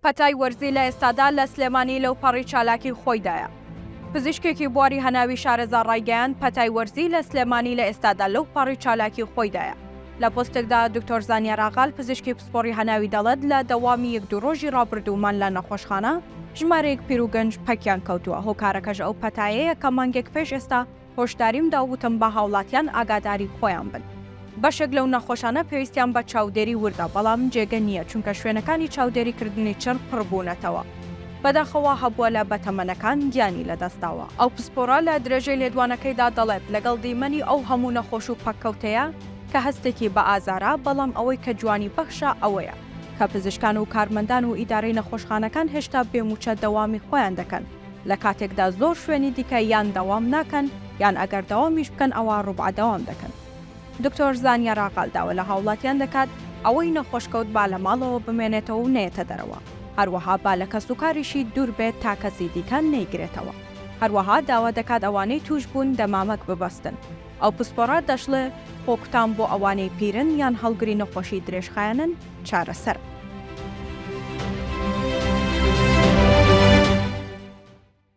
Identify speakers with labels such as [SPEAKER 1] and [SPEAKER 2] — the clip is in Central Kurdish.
[SPEAKER 1] پەتای وەرزی لە ئێستادا لە سلێمانی لەو پەڕی چالاکی خۆیدایە. پزیشکێکی بواری هەناوی شارەزا ڕایگەیان پەتای وەرزی لە سلێمانی لە ئێستادا لەو پەڕی چالاکی خۆیدایە. لە پۆستێکدا دکتۆر زانیار ئاغال پزیشکی پسپۆڕی هەناوی دەڵێت لە دەوامی یەک دوو ڕۆژی ڕابردوومان لە نەخۆشخانە ژمارەیەک پیر و گەنج پەکیان کەوتووە. هۆکارەکەش ئەو پەتایەیە کە مانگێک پێش ئێستا هۆشداریم داوتم بە هاوڵاتیان ئاگاداری خۆیان بن. بەشێک لەو نەخۆشانە پێویستیان بە چاودێری وردە، بەڵام جێگە نییە چونکە شوێنەکانی چاودێریکردنی چڕ پڕبوونەتەوە. بەداخەوە هەبووە لە بەتەمەنەکان گیانی لەدەستاوە. ئەو پسپۆڕە لە درێژەی لێدوانەکەیدا دەڵێت لەگەڵ دیمەنی ئەو هەموو نەخۆش و پەککەوتەیە کە هەستێکی بە ئازارە، بەڵام ئەوەی کە جوانی بەخشە ئەوەیە کە پزیشکان و کارمەندان و ئیدارەی نەخۆشخانەکان هێشتا بێموچە دەوامی خۆیان دەکەن لە کاتێکدا زۆر شوێنی دیکە یان دەوام ناکەن یان ئەگەر دەوامیش بکەن ئەوە ڕوبع دەوام دەکەن. دکتۆر زانیار ئاغال داوە لە هاوڵاتیان دەکات ئەوەی نەخۆشکەوت با لە ماڵەوە بمێنێتەوە و نێتە دەرەوە، هەروەها با لە کەس و کاریشی دوور بێت تا کەسی دیکان نەیگرێتەوە. هەروەها داوا دەکات ئەوانەی توش بوون دەمامک ببەستن. ئەو پسپۆڕە دەشڵێ خۆکوتان بۆ ئەوانەی پیرن یان هەڵگری نەخۆشی درێژخایەنن چارەسەر.